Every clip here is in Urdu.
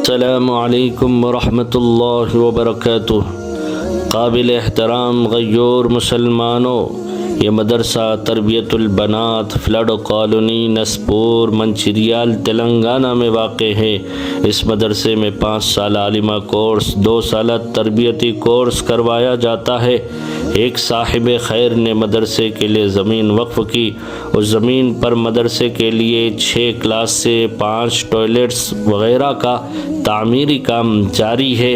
السلام علیکم ورحمۃ اللہ وبرکاتہ۔ قابل احترام غیور مسلمانوں، یہ مدرسہ تربیت البنات فلڈ کالونی نسپور منچریال تلنگانہ میں واقع ہے۔ اس مدرسے میں 5 سالہ عالمہ کورس 2 سالہ تربیتی کورس کروایا جاتا ہے۔ ایک صاحب خیر نے مدرسے کے لیے زمین وقف کی۔ اس زمین پر مدرسے کے لیے 6 کلاس سے 5 ٹوائلٹس وغیرہ کا تعمیری کام جاری ہے،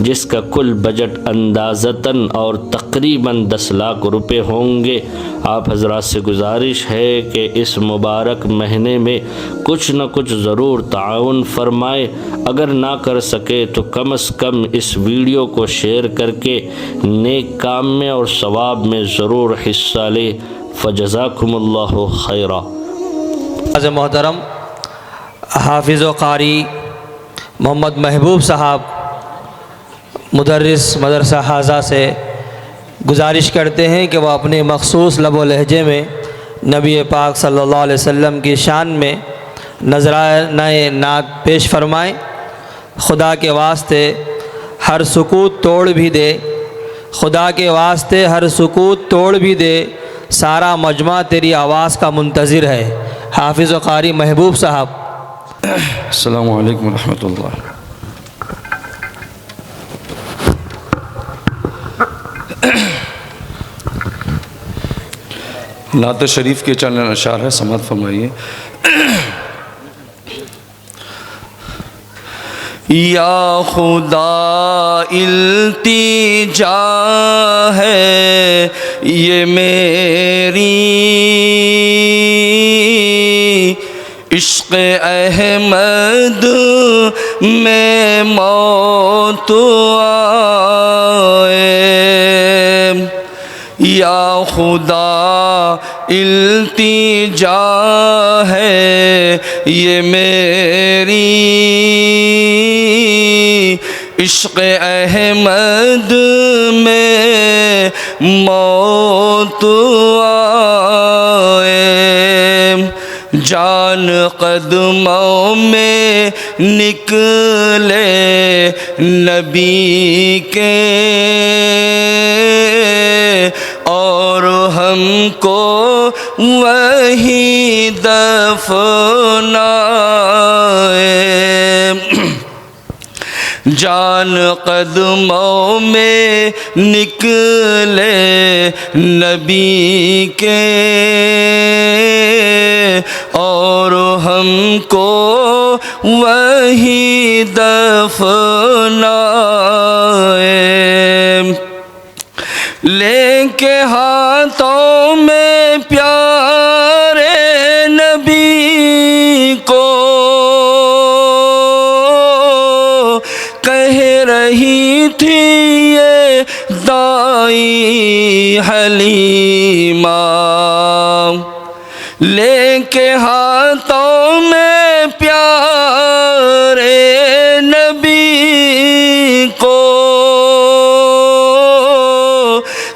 جس کا کل بجٹ اندازتاً اور تقریباً 10 لاکھ روپے ہوں گے۔ آپ حضرات سے گزارش ہے کہ اس مبارک مہینے میں کچھ نہ کچھ ضرور تعاون فرمائے۔ اگر نہ کر سکے تو کم از کم اس ویڈیو کو شیئر کر کے نیک کام میں اور ثواب میں ضرور حصہ لے۔ فجزاکم اللہ خیرا۔ عزیز محترم حافظ و قاری محمد محبوب صاحب مدرس مدرسہ حاضہ سے گزارش کرتے ہیں کہ وہ اپنے مخصوص لب و لہجے میں نبی پاک صلی اللہ علیہ وسلم کی شان میں نذرانۂ نعت پیش فرمائیں۔ خدا کے واسطے ہر سکوت توڑ بھی دے، خدا کے واسطے ہر سکوت توڑ بھی دے، سارا مجمع تیری آواز کا منتظر ہے۔ حافظ و قاری محبوب صاحب۔ السلام علیکم ورحمۃ اللہ۔ نعت شریف کے چند اشعار ہے، سماعت فرمائیے۔ یا خدا التجا ہے یہ میری، عشق احمد میں موت آئے۔ یا خدا التجا ہے یہ میری، عشق احمد میں موت آئے۔ جان قدموں میں نکلے نبی کے، اور ہم کو وہی دفنائے۔ جان قدموں میں نکلے نبی کے، اور ہم کو وہی دفنائے۔ لے کے ہاتھوں میں پیارے نبی کو، کہہ رہی تھی یہ دائی حلیمہ۔ لے کے ہاتھوں میں پیارے نبی کو،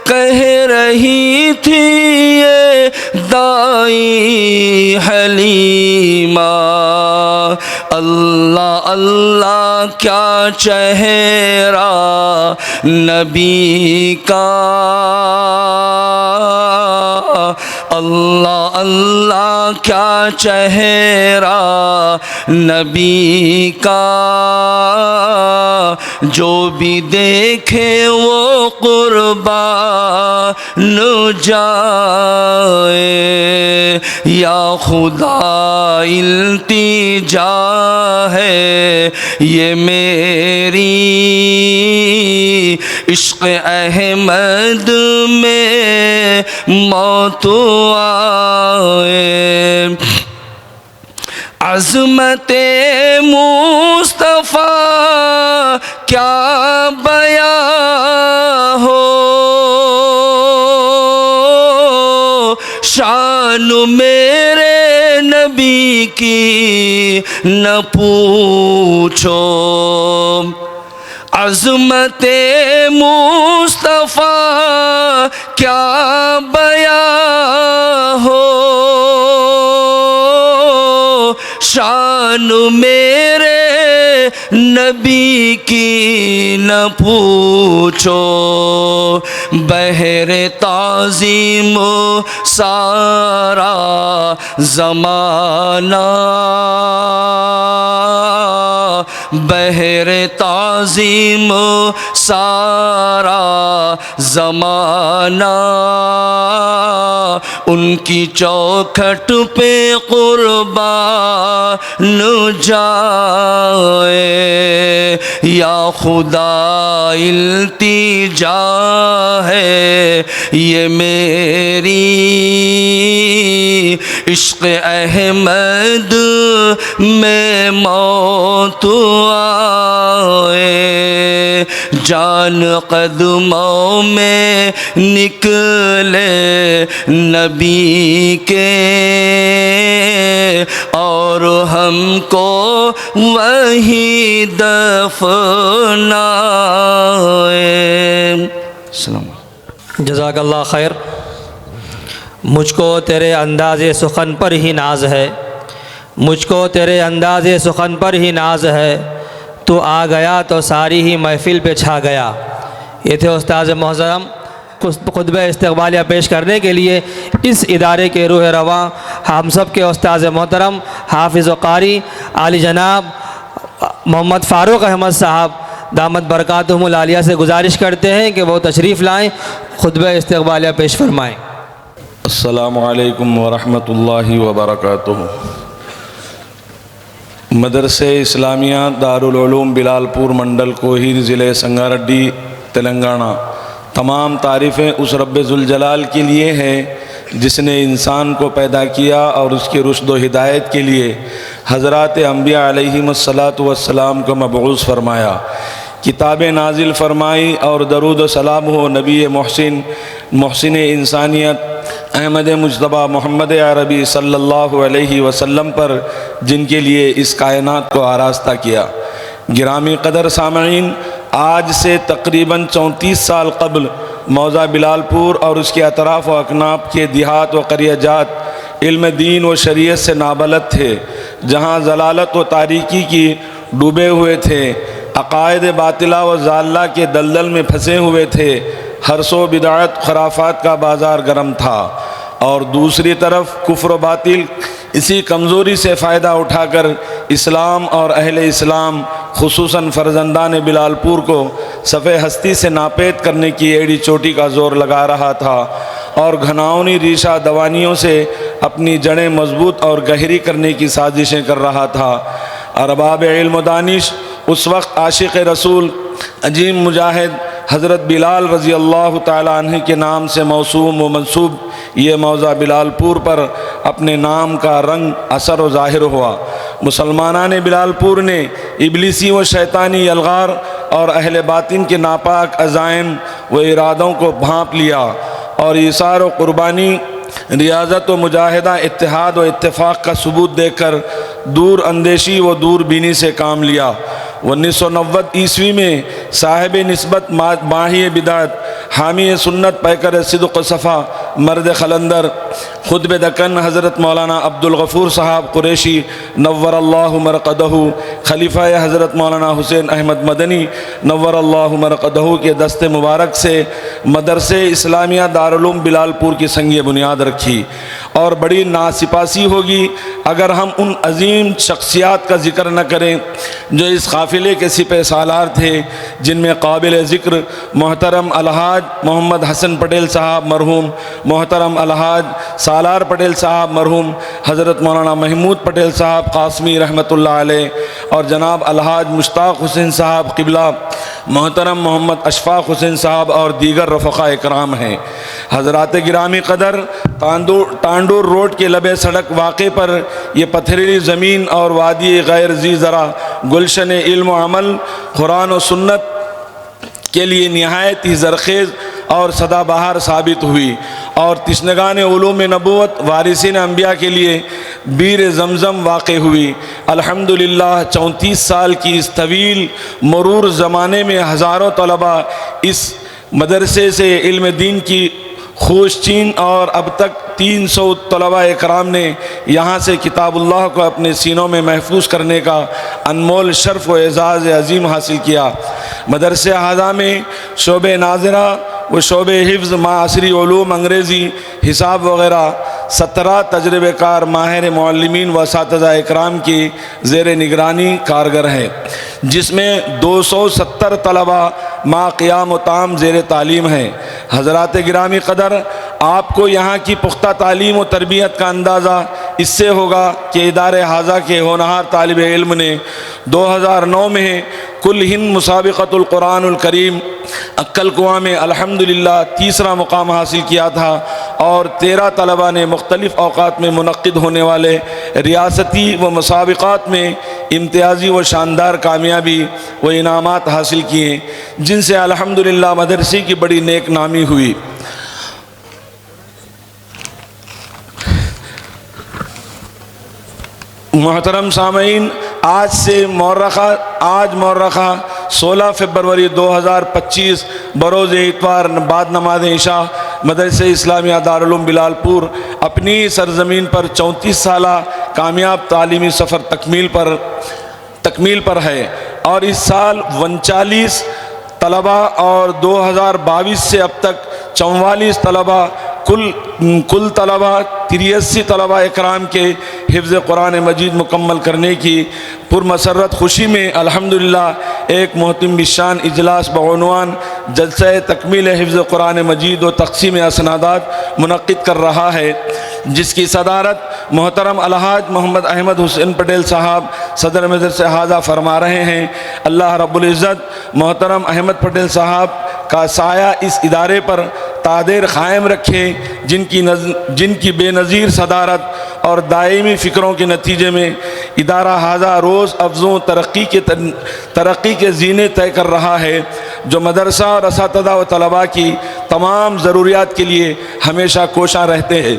کہہ رہی تھی یہ دائی حلیمہ۔ اللہ اللہ کیا چہرہ نبی کا، اللہ اللہ کیا چہرہ نبی کا، جو بھی دیکھے وہ قربان جائے۔ یا خدا التجا ہے یہ میری، عشق احمد میں موت آئے۔ عظمت مصطفیٰ کیا بیان ہو، شان میرے نبی کی نہ پوچھو۔ عظمت مصطفیٰ کیا بیان ہو، شان میرے نبی کی نہ پوچھو، بہر تعظیم سارا زمانہ، بہر تعظیم سارا زمانہ، ان کی چوکھٹ پہ قربان جائے، یا خدا التجا ہے یہ میری، عشق احمد میں موت آئے، جان قدموں میں نکلے نبی کے، اور ہم کو وہی دفنائے۔ السلام علیکم۔ جزاک اللہ خیر۔ مجھ کو تیرے انداز سخن پر ہی ناز ہے، مجھ کو تیرے انداز سخن پر ہی ناز ہے، تو آ گیا تو ساری ہی محفل پہ چھا گیا۔ یہ تھے استاذ محترم خطبہ استقبالیہ پیش کرنے کے لیے اس ادارے کے روح رواں ہم سب کے استاذ محترم حافظ و قاری عالی جناب محمد فاروق احمد صاحب دامت برکاتہم العالیہ سے گزارش کرتے ہیں کہ وہ تشریف لائیں، خطبہ استقبالیہ پیش فرمائیں۔ السلام علیکم ورحمۃ اللہ وبرکاتہ۔ مدرسہ اسلامیہ دارالعلوم بلال پور منڈل کوہیر ضلع سنگاریڈی تلنگانہ۔ تمام تعریفیں اس رب ذوالجلال کے لیے ہیں جس نے انسان کو پیدا کیا اور اس کی رشد و ہدایت کے لیے حضرات انبیاء علیہم الصلاۃ والسلام کو مبعوث فرمایا، کتابیں نازل فرمائی، اور درود و سلام ہو نبی محسن انسانیت احمد مجتبیٰ محمد عربی صلی اللہ علیہ وسلم پر، جن کے لیے اس کائنات کو آراستہ کیا۔ گرامی قدر سامعین، آج سے تقریباً 34 سال قبل موضع بلال پور اور اس کے اطراف و اکناف کے دیہات و قریہ جات علم دین و شریعت سے نابلد تھے، جہاں ضلالت و تاریکی کی ڈوبے ہوئے تھے، عقائد باطلہ و ضالہ کے دلدل میں پھنسے ہوئے تھے، ہر سو بدعت خرافات کا بازار گرم تھا، اور دوسری طرف کفر و باطل اسی کمزوری سے فائدہ اٹھا کر اسلام اور اہل اسلام خصوصاً فرزندان بلال پور کو صفِ ہستی سے ناپید کرنے کی ایڑی چوٹی کا زور لگا رہا تھا، اور گھناؤنی ریشہ دوانیوں سے اپنی جڑیں مضبوط اور گہری کرنے کی سازشیں کر رہا تھا۔ ارباب علم و دانش اس وقت عاشق رسول عظیم مجاہد حضرت بلال رضی اللہ تعالیٰ عنہ کے نام سے موسوم و منسوب یہ موضع بلال پور پر اپنے نام کا رنگ اثر و ظاہر ہوا۔ مسلمانان بلال پور نے ابلیسی و شیطانی الغار اور اہل باطن کے ناپاک عزائم و ارادوں کو بھانپ لیا، اور ایثار و قربانی، ریاضت و مجاہدہ، اتحاد و اتفاق کا ثبوت دے کر دور اندیشی و دور بینی سے کام لیا۔ 1990 عیسوی میں صاحب نسبت ماہی بدعت، حامی سنت، پیکر صدق و صفا، مرد خلندر، خطب دکن حضرت مولانا عبدالغفور صاحب قریشی نور اللہ مرقدہ، خلیفہ حضرت مولانا حسین احمد مدنی نور اللہ مرقدہ کے دست مبارک سے مدرسہ اسلامیہ دارالعلوم بلال پور کی سنگ بنیاد رکھی، اور بڑی ناسپاسی ہوگی اگر ہم ان عظیم شخصیات کا ذکر نہ کریں جو اس قافلے کے سپہ سالار تھے، جن میں قابل ذکر محترم الحاج محمد حسن پٹیل صاحب مرحوم، محترم الحاج سالار پٹیل صاحب مرحوم، حضرت مولانا محمود پٹیل صاحب قاسمی رحمۃ اللہ علیہ، اور جناب الحاج مشتاق حسین صاحب قبلہ، محترم محمد اشفاق حسین صاحب اور دیگر رفقاء اکرام ہیں۔ حضرات گرامی قدر، ٹانڈور روڈ کے لبے سڑک واقع پر یہ پتھریلی زمین اور وادی غیر ذی زرع گلشن علم و عمل، قرآن و سنت کے لیے نہایت ہی زرخیز اور سدا بہار ثابت ہوئی، اور تشنگان علوم نبوت وارثین انبیاء کے لیے بیر زمزم واقع ہوئی۔ الحمدللہ 34 سال کی اس طویل مرور زمانے میں ہزاروں طلباء اس مدرسے سے علم دین کی خوش چین اور اب تک 300 طلباء اکرام نے یہاں سے کتاب اللہ کو اپنے سینوں میں محفوظ کرنے کا انمول شرف و اعزاز عظیم حاصل کیا۔ مدرسہ ہذا میں شعبہ ناظرہ و شعبہ حفظ معاصری علوم، انگریزی، حساب وغیرہ 17 تجربہ کار ماہر معلمین و اساتذہ اکرام کی زیر نگرانی کارگر ہے، جس میں 270 طلباء ما قیام و تام زیر تعلیم ہیں۔ حضرات گرامی قدر، آپ کو یہاں کی پختہ تعلیم و تربیت کا اندازہ اس سے ہوگا کہ ادارے ہذا کے ہونہار طالب علم نے 2009 میں کل ہند مسابقۃ القرآن الکریم عکل کنواں میں الحمدللہ تیسرا مقام حاصل کیا تھا، اور 13 طلباء نے مختلف اوقات میں منعقد ہونے والے ریاستی و مسابقات میں امتیازی و شاندار کامیابی و انعامات حاصل کیے، جن سے الحمدللہ مدرسے کی بڑی نیک نامی ہوئی۔ محترم سامعین، آج مورخہ 16 فروری 2025 بروز اتوار بعد نماز عشاء مدرسہ اسلامیہ دارالعلوم بلال پور اپنی سرزمین پر 34 سالہ کامیاب تعلیمی سفر تکمیل پر ہے، اور اس سال 39 طلباء اور 2022 سے اب تک 44 طلباء کل طلباء 83 طلباء اکرام کے حفظ قرآن مجید مکمل کرنے کی پرمسرت خوشی میں الحمدللہ ایک محتم بالشان اجلاس بعنوان جلسہ تکمیل حفظ قرآن مجید و تقسیم اسنادات منعقد کر رہا ہے، جس کی صدارت محترم الحاج محمد احمد حسین پٹیل صاحب صدر مدرسہ ہذا فرما رہے ہیں۔ اللہ رب العزت محترم احمد پٹیل صاحب کا سایہ اس ادارے پر تادیر قائم رکھے، جن کی بے نظیر صدارت اور دائمی فکروں کے نتیجے میں ادارہ ہذا روز افزوں ترقی کے زینے طے کر رہا ہے، جو مدرسہ اور اساتذہ و طلباء کی تمام ضروریات کے لیے ہمیشہ کوشاں رہتے ہیں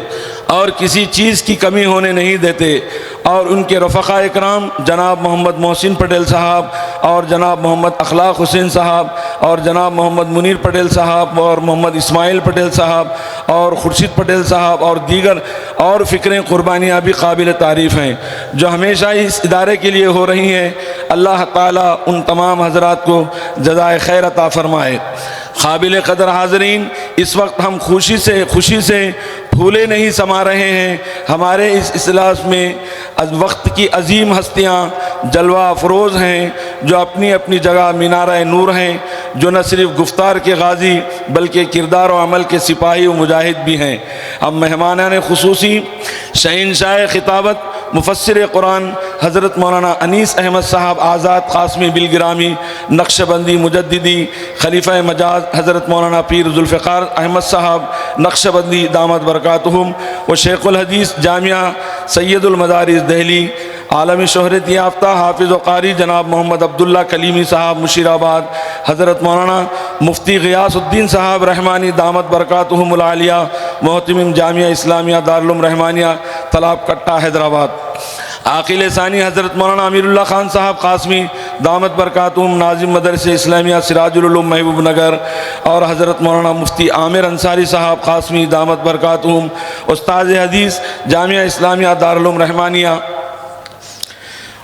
اور کسی چیز کی کمی ہونے نہیں دیتے، اور ان کے رفقا اکرام جناب محمد محسن پٹیل صاحب اور جناب محمد اخلاق حسین صاحب اور جناب محمد منیر پٹیل صاحب اور محمد اسماعیل پٹیل صاحب اور خورشید پٹیل صاحب اور دیگر اور فکریں قربانیاں بھی قابل تعریف ہیں جو ہمیشہ اس ادارے کے لیے ہو رہی ہیں۔ اللہ تعالیٰ ان تمام حضرات کو جزائے خیر عطا فرمائے۔ قابل قدر حاضرین، اس وقت ہم خوشی سے پھولے نہیں سما رہے ہیں۔ ہمارے اس اجلاس میں وقت کی عظیم ہستیاں جلوہ افروز ہیں، جو اپنی اپنی جگہ مینارہ نور ہیں، جو نہ صرف گفتار کے غازی بلکہ کردار و عمل کے سپاہی و مجاہد بھی ہیں۔ اب مہمانان خصوصی شہنشاہ خطابت مفسر قرآن حضرت مولانا انیس احمد صاحب آزاد قاسمی بالگرامی نقش بندی مجددی، خلیفہ مجاز حضرت مولانا پیر ذوالفقار احمد صاحب نقش بندی دامت برکاتہم، و شیخ الحدیث جامعہ سید المدارس دہلی، عالمی شہرت یافتہ حافظ و قاری جناب محمد عبداللہ کلیمی صاحب مشیر آباد، حضرت مولانا مفتی غیاث الدین صاحب رحمانی دامت برکاتہم العالیہ، محتمم جامعہ اسلامیہ دارالعلوم رحمانیہ تلاب کٹہ حیدرآباد، عاقل ثانی حضرت مولانا امیر اللہ خان صاحب قاسمی دامت برکاتہم ناظم مدرسہ اسلامیہ سراج العلوم محبوب نگر، اور حضرت مولانا مفتی عامر انصاری صاحب قاسمی دامت برکاتہم استاذ حدیث جامعہ اسلامیہ دارالعلوم رحمانیہ،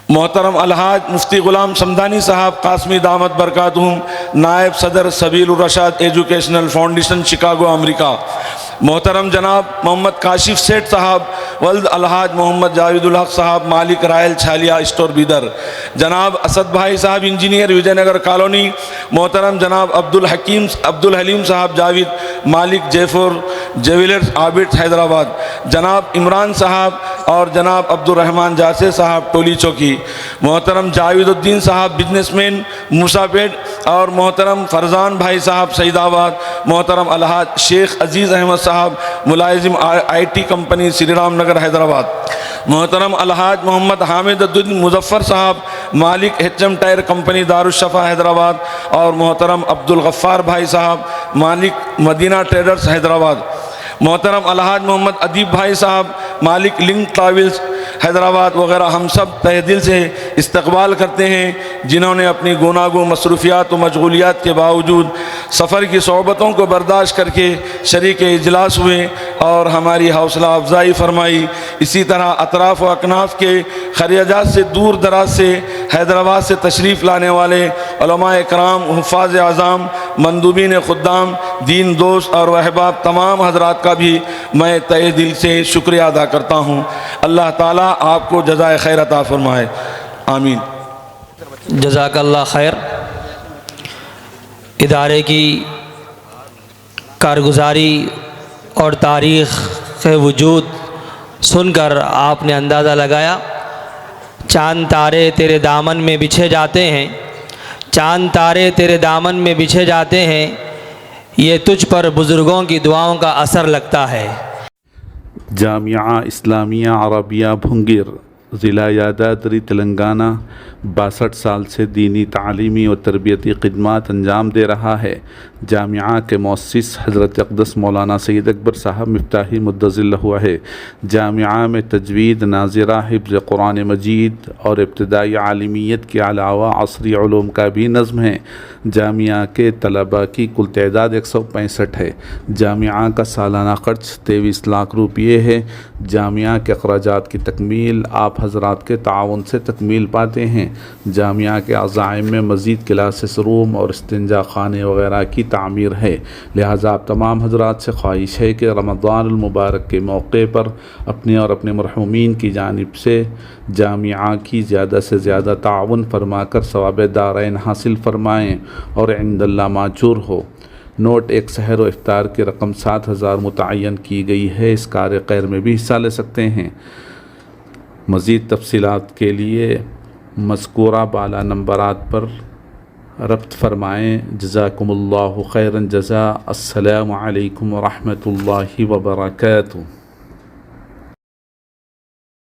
محترم الحاج مفتی غلام سمدانی صاحب قاسمی دامت برکاتہم نائب صدر سبیل الرشاد ایجوکیشنل فاؤنڈیشن شکاگو امریکہ، محترم جناب محمد کاشف سیٹھ صاحب ولد الحاج محمد جاوید الحق صاحب مالک رائل چھالیہ اسٹور بیدر، جناب اسد بھائی صاحب انجینئر وجے نگر کالونی، محترم جناب عبدالحلیم صاحب جاوید مالک جے فور جیولرز عابد حیدرآباد، جناب عمران صاحب اور جناب عبدالرحمن جاسے صاحب ٹولی چوکی، محترم جاوید الدین صاحب بزنس مین موسیٰ پیٹ، اور محترم فرزان بھائی صاحب سعید آباد، محترم الحاج شیخ عزیز احمد صاحب ملازم I T company Sri Ram Nagar Hyderabad, محترم الحاج محمد حامد الدین مظفر صاحب مالک H M tyre company Darushifa Hyderabad, اور محترم عبدالغفار بھائی صاحب مالک مدینہ ٹریڈرز حیدرآباد، محترم الحاج محمد ادیب بھائی صاحب مالک لنک ٹراولز حیدرآباد وغیرہ ہم سب تہ دل سے استقبال کرتے ہیں، جنہوں نے اپنی گوناگوں مصروفیات و مشغولیات کے باوجود سفر کی صعوبتوں کو برداشت کر کے شریک اجلاس ہوئے اور ہماری حوصلہ افزائی فرمائی۔ اسی طرح اطراف و اکناف کے خریجات سے دور دراز سے حیدرآباد سے تشریف لانے والے علماء کرام، حفاظ اعظام، مندوبین خدام، دین دوست اور احباب تمام حضرات کا بھی میں تہ دل سے شکریہ ادا کرتا ہوں۔ اللہ تعالیٰ آپ کو جزائے خیر عطا فرمائے، آمین۔ جزاک اللہ خیر۔ ادارے کی کارگزاری اور تاریخ کے وجود سن کر آپ نے اندازہ لگایا، چاند تارے تیرے دامن میں بچھے جاتے ہیں، چاند تارے تیرے دامن میں بچھے جاتے ہیں، یہ تجھ پر بزرگوں کی دعاؤں کا اثر لگتا ہے۔ جامعہ اسلامیہ عربیہ بھنگر، ضلع یادادری تلنگانہ 62 سال سے دینی تعلیمی و تربیتی خدمات انجام دے رہا ہے۔ جامعہ کے مؤسس حضرت اقدس مولانا سید اکبر صاحب مفتاحی مدظ اللہ ہے۔ جامعہ میں تجوید، ناظرہ، حفظ قرآن مجید اور ابتدائی عالمیت کے علاوہ عصری علوم کا بھی نظم ہے۔ جامعہ کے طلباء کی کل تعداد 165 ہے۔ جامعہ کا سالانہ خرچ 23 لاکھ روپیے ہے۔ جامعہ کے اخراجات کی تکمیل آپ حضرات کے تعاون سے تکمیل پاتے ہیں۔ جامعہ کے عزائم میں مزید کلاسز روم اور استنجا خانے وغیرہ کی تعمیر ہے، لہٰذا آپ تمام حضرات سے خواہش ہے کہ رمضان المبارک کے موقع پر اپنے اور اپنے مرحومین کی جانب سے جامعہ کی زیادہ سے زیادہ تعاون فرما کر ثواب دارین حاصل فرمائیں اور عند اللہ ماجور ہو۔ نوٹ: ایک سحر و افطار کی رقم 7000 متعین کی گئی ہے، اس کار خیر میں بھی حصہ لے سکتے ہیں۔ مزید تفصیلات کے لیے مذکورہ بالا نمبرات پر ربط فرمائیں۔ جزاکم اللہ خیراً جزا۔ السلام علیکم ورحمۃ اللہ وبرکاتہ۔